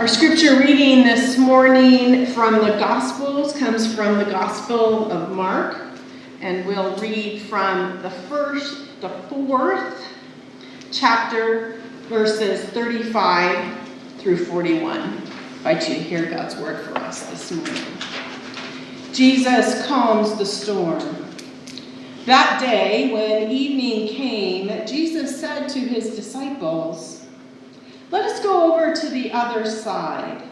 Our scripture reading this morning from the Gospels comes from the Gospel of Mark, and we'll read from the fourth chapter, verses 35 through 41. I invite you to hear God's word for us this morning. Jesus calms the storm. That day, when evening came, Jesus said to his disciples, "Let us go over to the other side."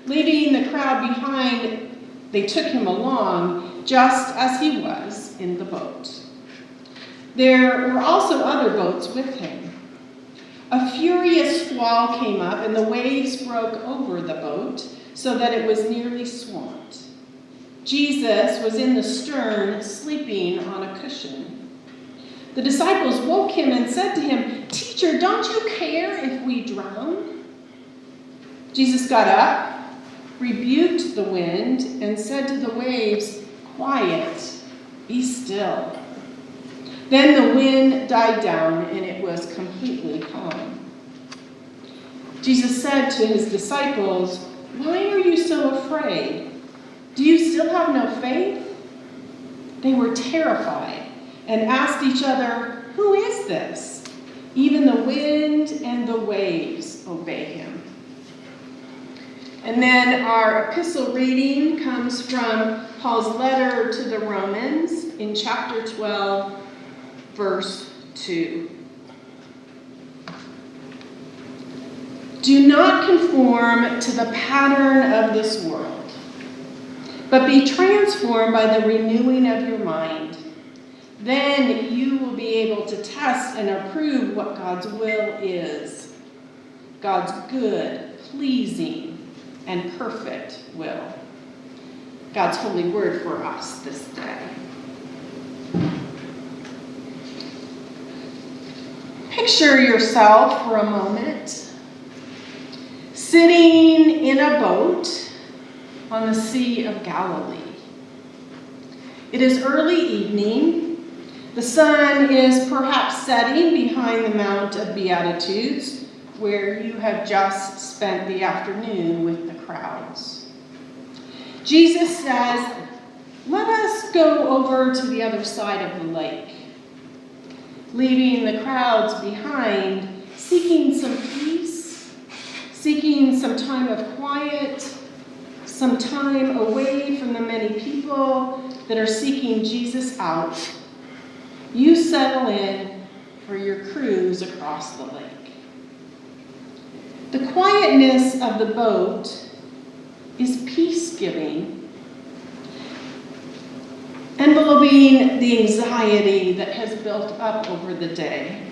Leaving the crowd behind, they took him along, just as he was in the boat. There were also other boats with him. A furious squall came up, and the waves broke over the boat, so that it was nearly swamped. Jesus was in the stern, sleeping on a cushion. The disciples woke him and said to him, "Teacher, don't you care if we drown?" Jesus got up, rebuked the wind, and said to the waves, "Quiet, be still." Then the wind died down, and it was completely calm. Jesus said to his disciples, "Why are you so afraid? Do you still have no faith?" They were terrified and asked each other, "Who is this? Even the wind and the waves obey him." And then our epistle reading comes from Paul's letter to the Romans in chapter 12, verse 2. "Do not conform to the pattern of this world, but be transformed by the renewing of your mind. Then you will be able to test and approve what God's will is, God's good, pleasing, and perfect will." God's holy word for us this day. Picture yourself for a moment sitting in a boat on the Sea of Galilee. It is early evening. The sun is perhaps setting behind the Mount of Beatitudes, where you have just spent the afternoon with the crowds. Jesus says, "Let us go over to the other side of the lake." Leaving the crowds behind, seeking some peace, seeking some time of quiet, some time away from the many people that are seeking Jesus out, you settle in for your cruise across the lake. The quietness of the boat is peace-giving, enveloping the anxiety that has built up over the day.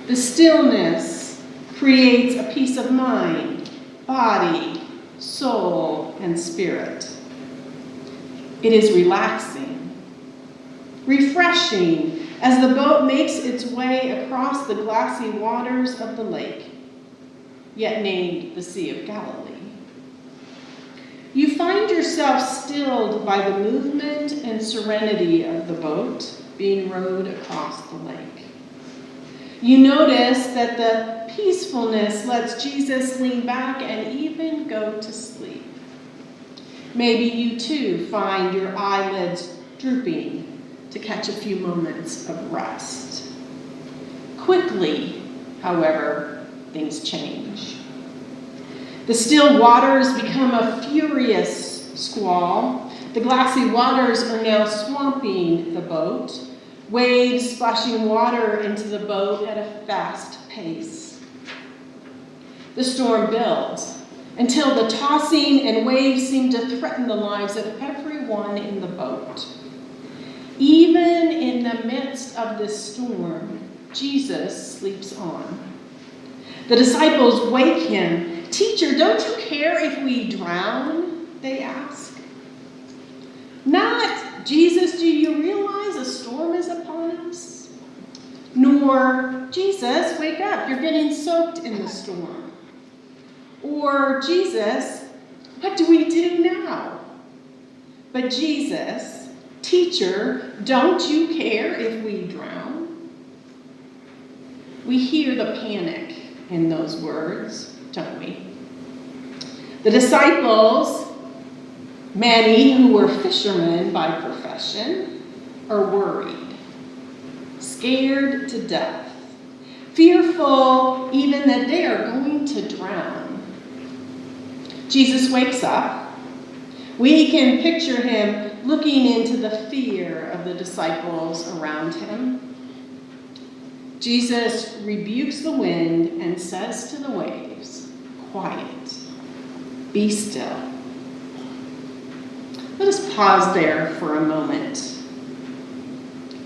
The stillness creates a peace of mind, body, soul, and spirit. It is relaxing, refreshing, as the boat makes its way across the glassy waters of the lake, yet named the Sea of Galilee. You find yourself stilled by the movement and serenity of the boat being rowed across the lake. You notice that the peacefulness lets Jesus lean back and even go to sleep. Maybe you too find your eyelids drooping to catch a few moments of rest. Quickly, however, things change. The still waters become a furious squall. The glassy waters are now swamping the boat, waves splashing water into the boat at a fast pace. The storm builds until the tossing and waves seem to threaten the lives of everyone in the boat. Even in the midst of this storm, Jesus sleeps on. The disciples wake him. "Teacher, don't you care if we drown?" they ask. Not, "Jesus, do you realize a storm is upon us?" Nor, "Jesus, wake up, you're getting soaked in the storm." Or, "Jesus, what do we do now?" But Jesus, "Teacher, don't you care if we drown?" We hear the panic in those words, don't we? The disciples, many who were fishermen by profession, are worried, scared to death, fearful even that they are going to drown. Jesus wakes up. We can picture him looking into the fear of the disciples around him. Jesus rebukes the wind and says to the waves, "Quiet, be still." Let us pause there for a moment.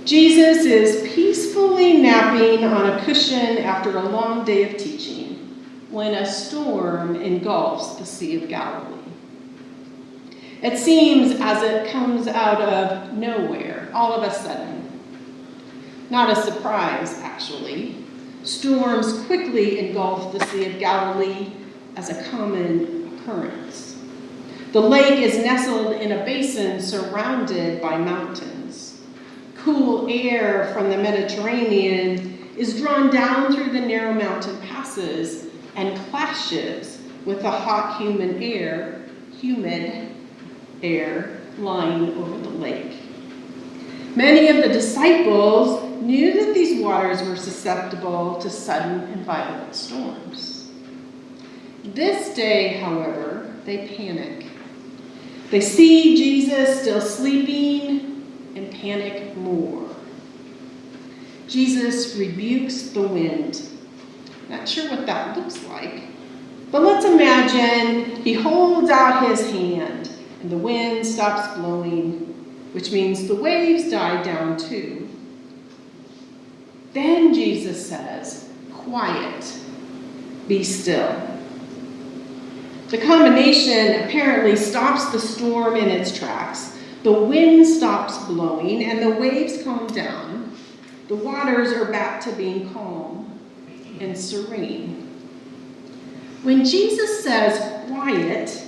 Jesus is peacefully napping on a cushion after a long day of teaching when a storm engulfs the Sea of Galilee. It seems as it comes out of nowhere, all of a sudden. Not a surprise, actually. Storms quickly engulf the Sea of Galilee as a common occurrence. The lake is nestled in a basin surrounded by mountains. Cool air from the Mediterranean is drawn down through the narrow mountain passes and clashes with the hot, humid air lying over the lake. Many of the disciples knew that these waters were susceptible to sudden and violent storms. This day, however, they panic. They see Jesus still sleeping and panic more. Jesus rebukes the wind. Not sure what that looks like, but let's imagine he holds out his hand and the wind stops blowing, which means the waves die down too. Then Jesus says, "Quiet, be still." The combination apparently stops the storm in its tracks. The wind stops blowing and the waves calm down. The waters are back to being calm and serene. When Jesus says, "Quiet,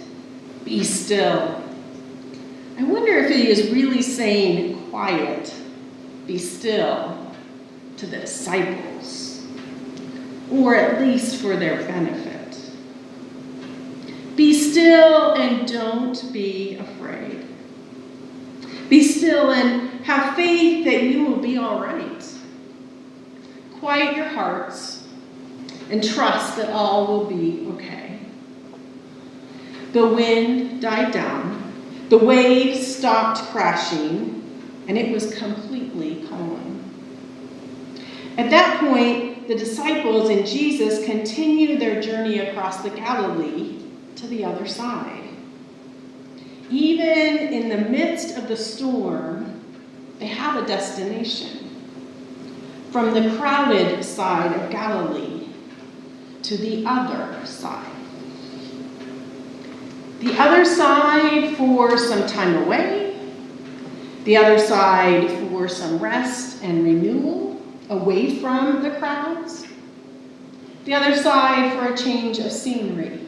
be still," I wonder if he is really saying, "Quiet, be still," to the disciples, or at least for their benefit. Be still and don't be afraid. Be still and have faith that you will be all right. Quiet your hearts and trust that all will be okay. The wind died down, the waves stopped crashing, and it was completely calm. At that point, the disciples and Jesus continue their journey across the Galilee to the other side. Even in the midst of the storm, they have a destination. From the crowded side of Galilee to the other side. The other side for some time away, the other side for some rest and renewal away from the crowds, the other side for a change of scenery,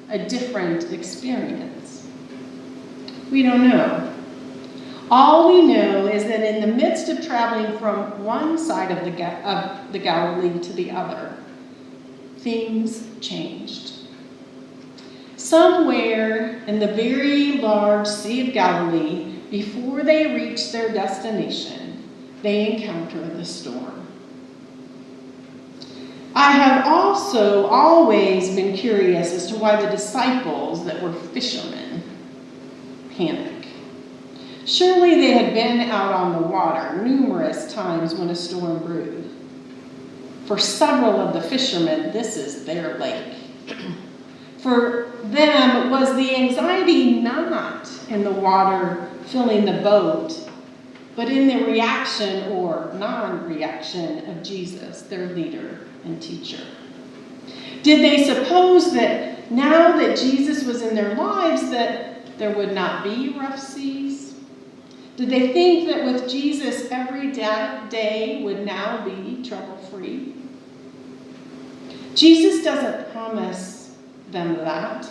a different experience. We don't know. All we know is that in the midst of traveling from one side of the Galilee to the other, things changed. Somewhere in the very large Sea of Galilee, before they reach their destination, they encounter the storm. I have also always been curious as to why the disciples that were fishermen panic. Surely they had been out on the water numerous times when a storm brewed. For several of the fishermen, this is their lake. For them, was the anxiety not in the water filling the boat, but in the reaction or non-reaction of Jesus, their leader and teacher? Did they suppose that now that Jesus was in their lives that there would not be rough seas? Did they think that with Jesus every day would now be trouble-free? Jesus doesn't promise them that.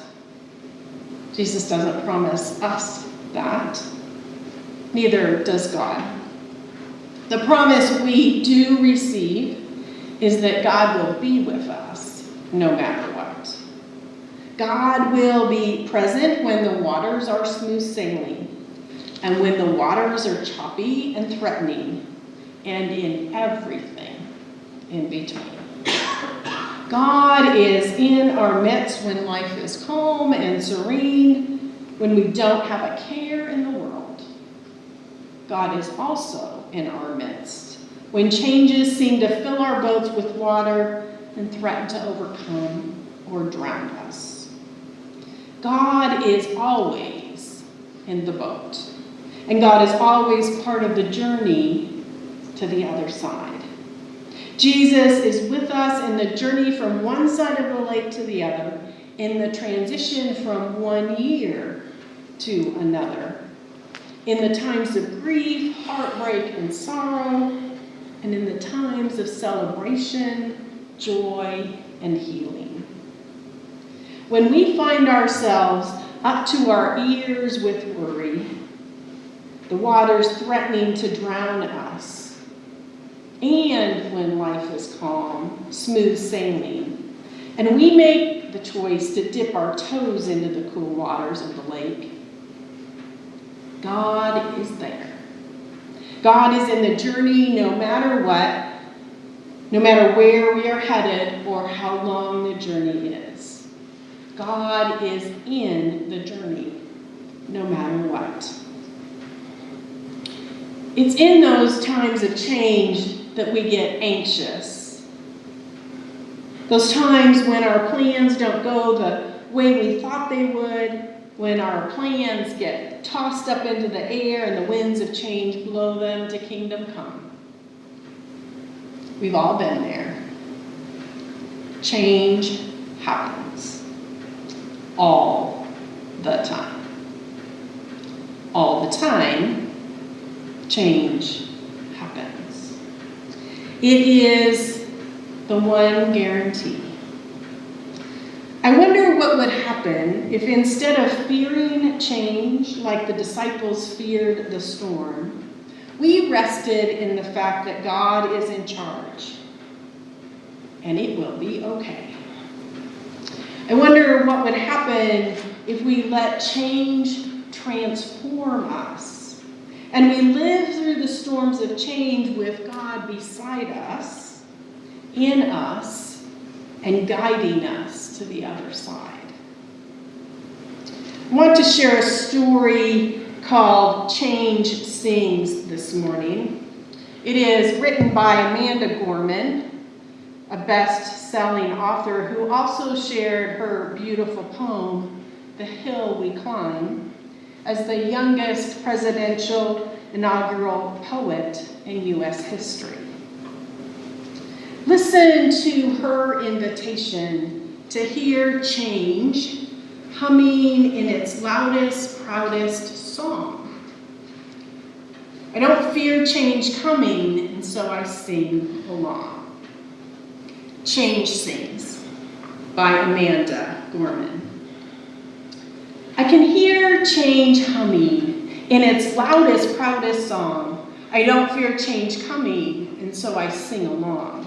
Jesus doesn't promise us that. Neither does God. The promise we do receive is that God will be with us no matter what. God will be present when the waters are smooth sailing, and when the waters are choppy and threatening, and in everything in between. God is in our midst when life is calm and serene, when we don't have a care in the world. God is also in our midst when changes seem to fill our boats with water and threaten to overcome or drown us. God is always in the boat, and God is always part of the journey to the other side. Jesus is with us in the journey from one side of the lake to the other, in the transition from one year to another, in the times of grief, heartbreak, and sorrow, and in the times of celebration, joy, and healing. When we find ourselves up to our ears with worry, the waters threatening to drown us, and when life is calm, smooth sailing, and we make the choice to dip our toes into the cool waters of the lake, God is there. God is in the journey no matter what, no matter where we are headed or how long the journey is. God is in the journey no matter what. It's in those times of change that we get anxious. Those times when our plans don't go the way we thought they would, when our plans get tossed up into the air and the winds of change blow them to kingdom come. We've all been there. Change happens. All the time. All the time, change happens. It is the one guarantee. I wonder what would happen if instead of fearing change like the disciples feared the storm, we rested in the fact that God is in charge and it will be okay. I wonder what would happen if we let change transform us and we live through the storms of change with God beside us, in us, and guiding us to the other side. I want to share a story called Change Sings this morning. It is written by Amanda Gorman, a best-selling author who also shared her beautiful poem, The Hill We Climb, as the youngest presidential inaugural poet in U.S. history. Listen to her invitation to hear change humming in its loudest, proudest song. I don't fear change coming, and so I sing along. Change Sings by Amanda Gorman. I can hear change humming in its loudest, proudest song. I don't fear change coming, and so I sing along.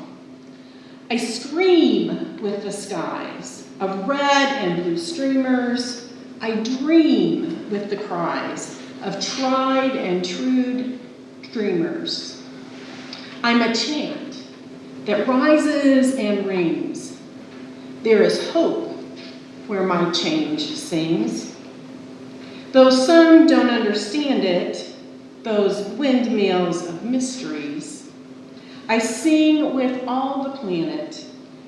I scream with the skies of red and blue streamers. I dream with the cries of tried and true dreamers. I'm a chant that rises and rings. There is hope where my change sings. Though some don't understand it, those windmills of mysteries, I sing with all the planet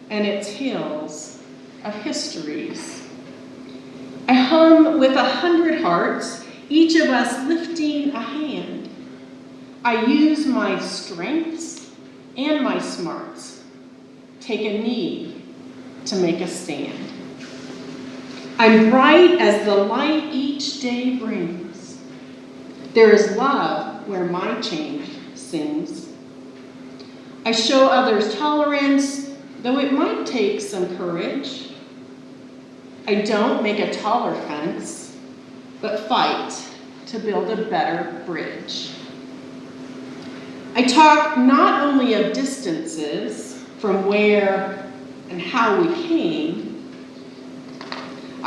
and its hills of histories. I hum with 100 hearts, each of us lifting a hand. I use my strengths and my smarts, take a knee to make a stand. I'm bright as the light each day brings. There is love where my change sings. I show others tolerance, though it might take some courage. I don't make a taller fence, but fight to build a better bridge. I talk not only of distances from where and how we came,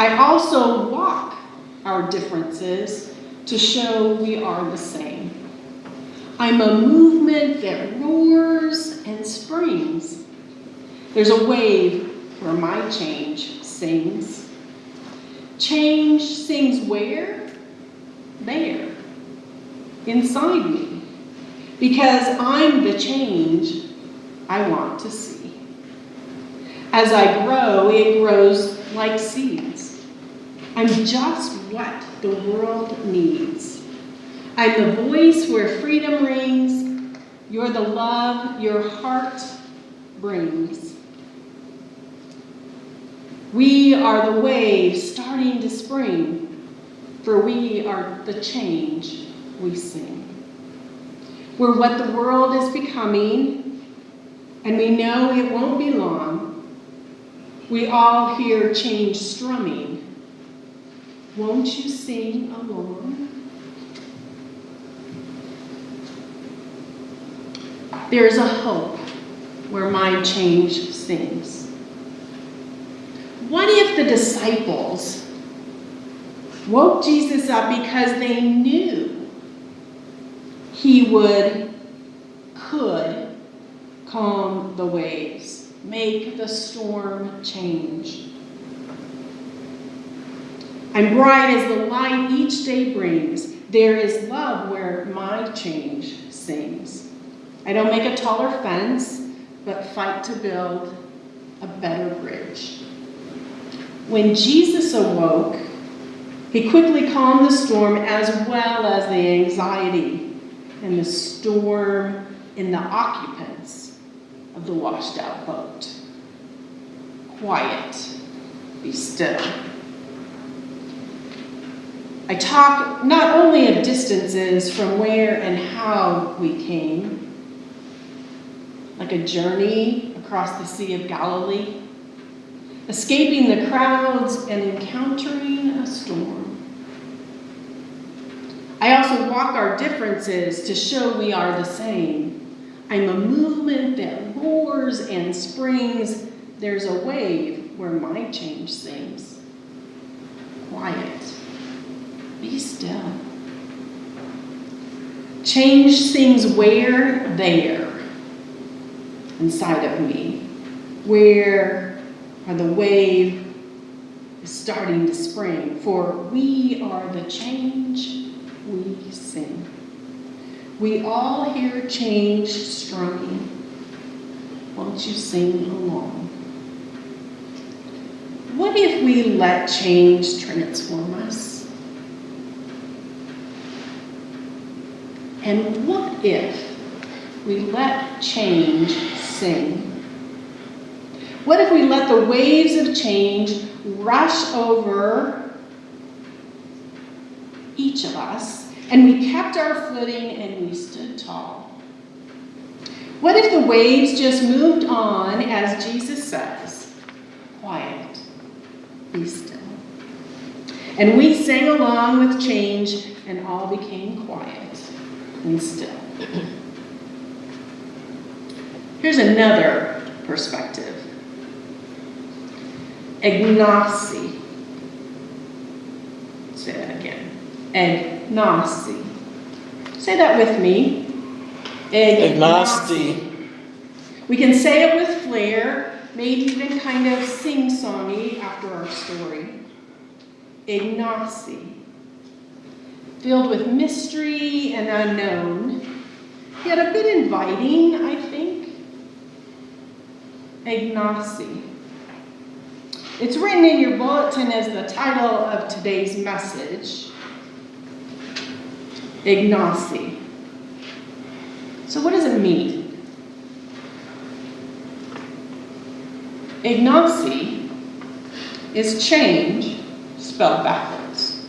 I also walk our differences to show we are the same. I'm a movement that roars and springs. There's a wave where my change sings. Change sings where? There. Inside me. Because I'm the change I want to see. As I grow, it grows like seeds. I'm just what the world needs. I'm the voice where freedom rings. You're the love your heart brings. We are the waves starting to spring, for we are the change we sing. We're what the world is becoming, and we know it won't be long. We all hear change strumming. Won't you sing along? There's a hope where my change sings. What if the disciples woke Jesus up because they knew he could calm the waves, make the storm change? I'm bright as the light each day brings. There is love where my change sings. I don't make a taller fence, but fight to build a better bridge. When Jesus awoke, he quickly calmed the storm as well as the anxiety and the storm in the occupants of the washed out boat. Quiet, be still. I talk not only of distances from where and how we came, like a journey across the Sea of Galilee, escaping the crowds and encountering a storm. I also walk our differences to show we are the same. I'm a movement that roars and springs. There's a wave where my change sings. Quiet. Be still. Change sings where? There. Inside of me. Where the wave is starting to spring. For we are the change we sing. We all hear change strumming. Won't you sing along? What if we let change transform us? And what if we let change sing? What if we let the waves of change rush over each of us, and we kept our footing and we stood tall? What if the waves just moved on, as Jesus says, quiet, be still? And we sang along with change, and all became quiet and still. Here's another perspective. Eg Na Ch. Say that again. Eg Na Ch. Say that with me. Eg Na Ch. We can say it with flair, maybe even kind of sing-songy after our story. Eg Na Ch. Filled with mystery and unknown, yet a bit inviting, I think. Eg Na Ch. It's written in your bulletin as the title of today's message. Eg Na Ch. So what does it mean? Eg Na Ch is change spelled backwards.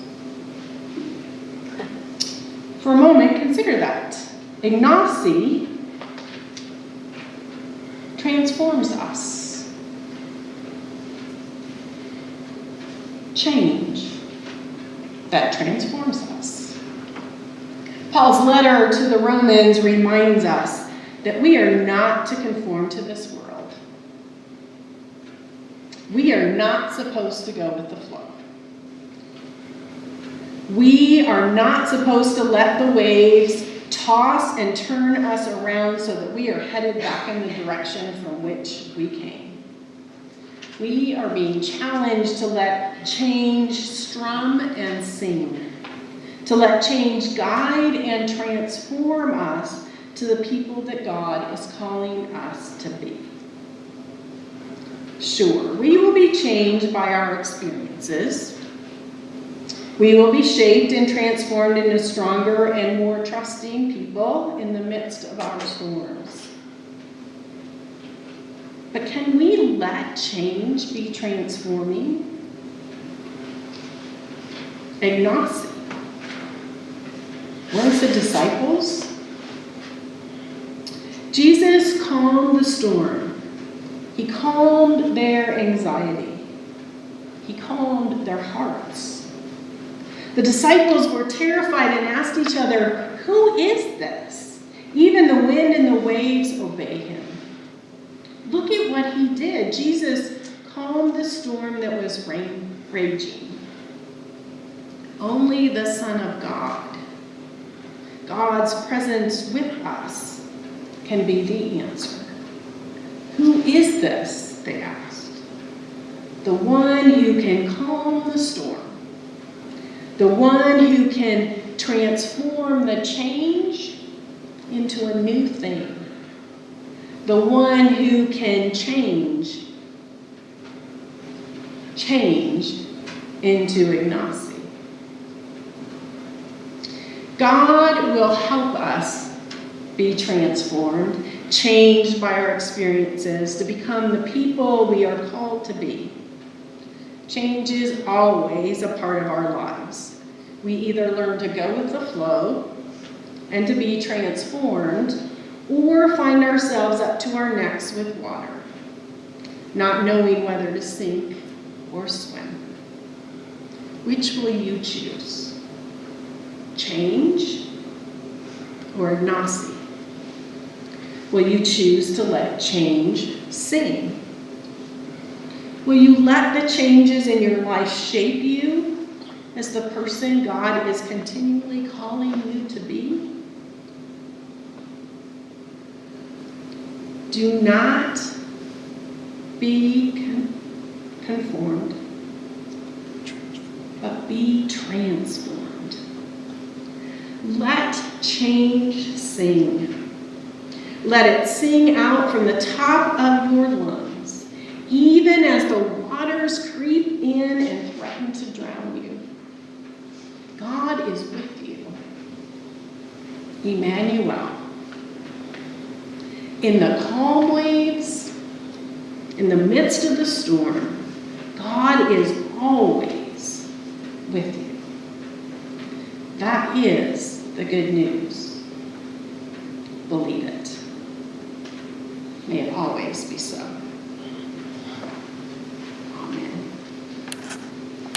For a moment, consider that. Eg Na Ch transforms us. Change that transforms us. Paul's letter to the Romans reminds us that we are not to conform to this world. We are not supposed to go with the flow. We are not supposed to let the waves toss and turn us around so that we are headed back in the direction from which we came. We are being challenged to let change strum and sing, to let change guide and transform us to the people that God is calling us to be. Sure, we will be changed by our experiences. We will be shaped and transformed into stronger and more trusting people in the midst of our storms. But can we let change be transforming? Eg Na Ch. Weren't the disciples? Jesus calmed the storm. He calmed their anxiety. He calmed their hearts. The disciples were terrified and asked each other, "Who is this? Even the wind and the waves obey him." Look at what he did. Jesus calmed the storm that was raging. Only the Son of God, God's presence with us, can be the answer. Who is this? They asked. The one who can calm the storm. The one who can transform the change into a new thing. The one who can change into Eg Na Ch. God will help us be transformed, changed by our experiences to become the people we are called to be. Change is always a part of our lives. We either learn to go with the flow and to be transformed, or find ourselves up to our necks with water, not knowing whether to sink or swim. Which will you choose? Change or Eg Na Ch? Will you choose to let change sing? Will you let the changes in your life shape you as the person God is continually calling you to be? Do not be conformed, but be transformed. Let change sing. Let it sing out from the top of your lungs, even as the waters creep in and threaten to drown you. God is with you. Emmanuel. In the calm waves, in the midst of the storm, God is always with you. That is the good news. Believe it. May it always be so.